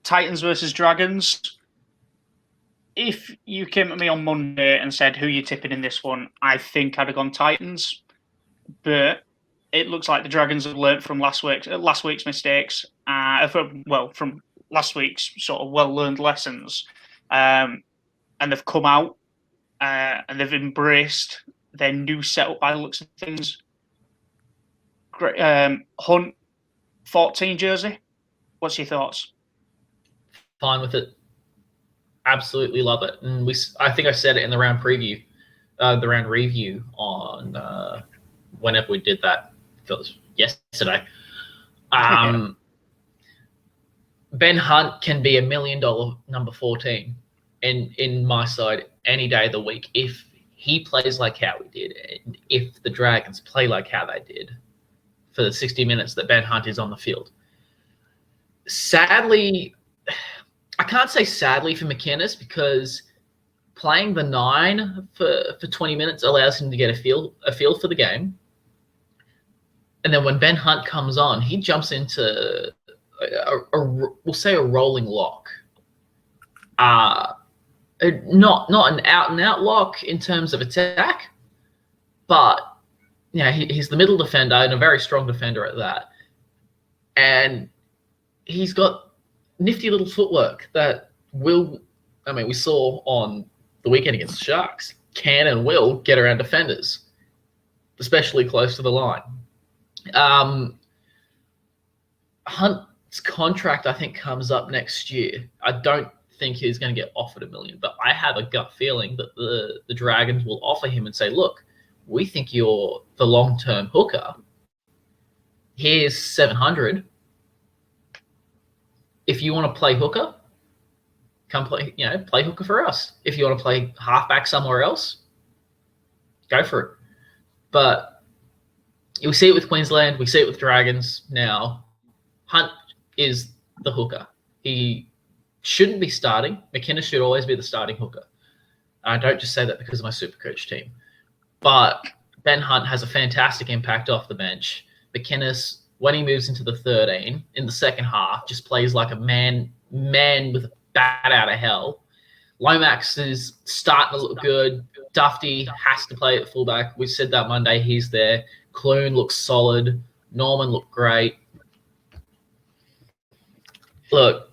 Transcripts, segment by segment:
Titans versus Dragons. If you came at me on Monday and said who you're tipping in this one, I think I'd have gone Titans. But it looks like the Dragons have learnt from last week's mistakes. From last week's sort of well-learned lessons, and they've come out and they've embraced their new setup by the looks of things. Great, Hunt 14 jersey. What's your thoughts? Fine with it. Absolutely love it. And I think I said it in the round review on whenever we did that. It was yesterday. Ben Hunt can be $1 million number 14 in my side any day of the week if he plays like how he did, and if the Dragons play like how they did for the 60 minutes that Ben Hunt is on the field. Sadly, I can't say sadly for McInnes, because playing the 9 for 20 minutes allows him to get a feel for the game. And then when Ben Hunt comes on, he jumps into we'll say a rolling lock. Not an out and out lock in terms of attack, but he's the middle defender and a very strong defender at that. And he's got nifty little footwork that we saw on the weekend against the Sharks, can and will get around defenders, especially close to the line. Hunt's contract, I think, comes up next year. I don't think he's going to get offered $1 million, but I have a gut feeling that the Dragons will offer him and say, look, we think you're the long-term hooker. Here's $700. If you want to play hooker, come play hooker for us. If you want to play halfback somewhere else, go for it. But we see it with Queensland. We see it with Dragons now. Hunt is the hooker. He shouldn't be starting. McInnes should always be the starting hooker. I don't just say that because of my Supercoach team. But Ben Hunt has a fantastic impact off the bench. McInnes, when he moves into the 13 in the second half, just plays like a man with a bat out of hell. Lomax is starting to look good. Dufty has to play at fullback. We said that Monday. He's there. Clune looks solid. Norman looked great. Look,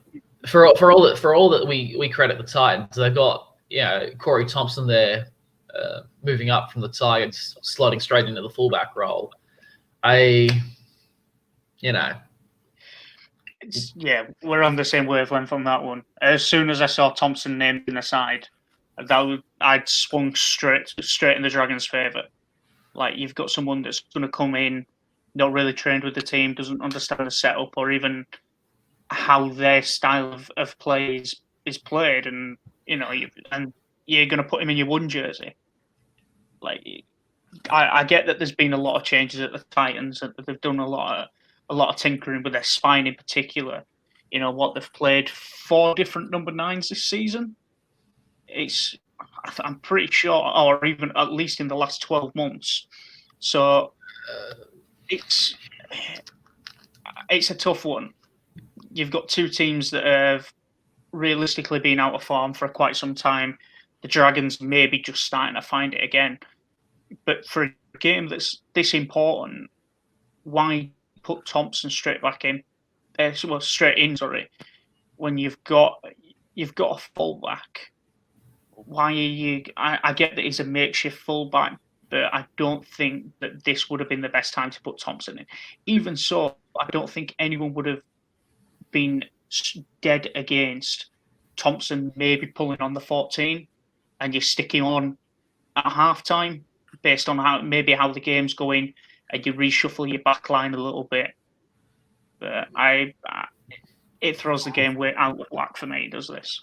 for all that we credit the Titans, they've got Corey Thompson there, moving up from the Tigers, slotting straight into the fullback role. We're on the same wavelength on that one. As soon as I saw Thompson named in the side, I'd swung straight in the Dragons' favour. Like, you've got someone that's going to come in, not really trained with the team, doesn't understand the setup or even how their style of play is played, and you're going to put him in your 1 jersey. Like, I get that there's been a lot of changes at the Titans, and they've done a lot of tinkering with their spine in particular. What they've played 4 different number 9s this season. I'm pretty sure, or even at least in the last 12 months. So it's a tough one. You've got 2 teams that have realistically been out of form for quite some time. The Dragons may be just starting to find it again. But for a game that's this important, why put Thompson straight in, when you've got a fullback? Why are you? I get that he's a makeshift fullback, but I don't think that this would have been the best time to put Thompson in. Even so, I don't think anyone would have been dead against Thompson maybe pulling on the 14 and you're sticking on at halftime based on how the game's going, and you reshuffle your back line a little bit. But it throws the game way out of whack for me, does this?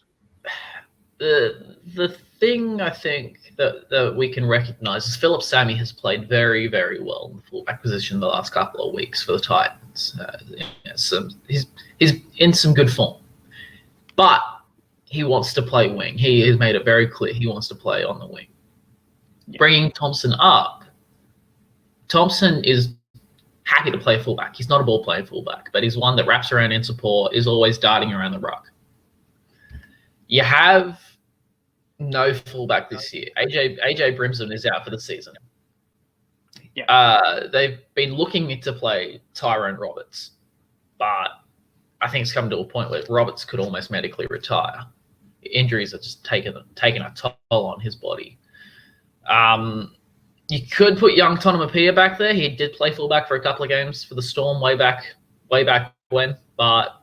The thing I think that we can recognise is Philip Sammy has played very, very well in the fullback position the last couple of weeks for the Titans. He's in some good form, but he wants to play wing. He has made it very clear he wants to play on the wing. Yeah. Bringing Thompson up, Thompson is happy to play fullback. He's not a ball-playing fullback, but he's one that wraps around in support, is always darting around the ruck. You have no fullback this year. AJ Brimson is out for the season. Yeah. They've been looking to play Tyrone Roberts, but I think it's come to a point where Roberts could almost medically retire. Injuries are just taking a toll on his body. You could put young Tonomapia back there. He did play fullback for a couple of games for the Storm way back when. But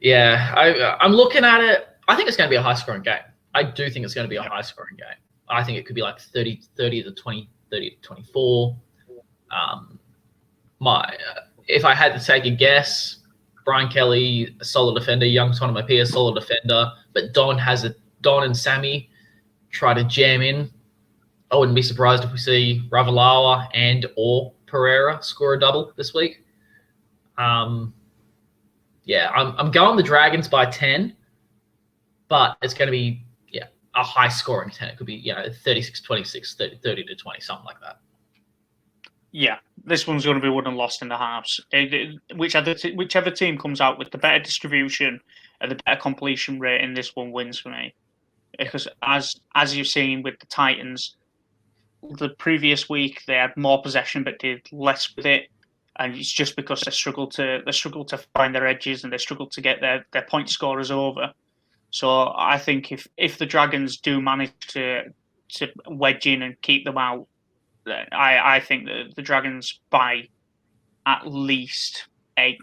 yeah, I'm looking at it. I think it's going to be a high-scoring game. I do think it's going to be a high-scoring game. I think it could be like 30 to 20, 30 to 24. If I had to take a guess, Brian Kelly, a solid defender, young Tonomapia, solid defender, but Don and Sammy try to jam in. I wouldn't be surprised if we see Ravalawa and or Pereira score a double this week. I'm going the Dragons by 10, but it's going to be a high scoring 10. It could be 36-26, 30-20, something like that. Yeah, this one's going to be won and lost in the halves. Whichever team comes out with the better distribution and the better completion rate in this one wins for me. Because as you've seen with the Titans, the previous week they had more possession but did less with it, and it's just because they struggle to find their edges and they struggle to get their point scorers over. So I think if the Dragons do manage to wedge in and keep them out, I think that the Dragons by at least 8.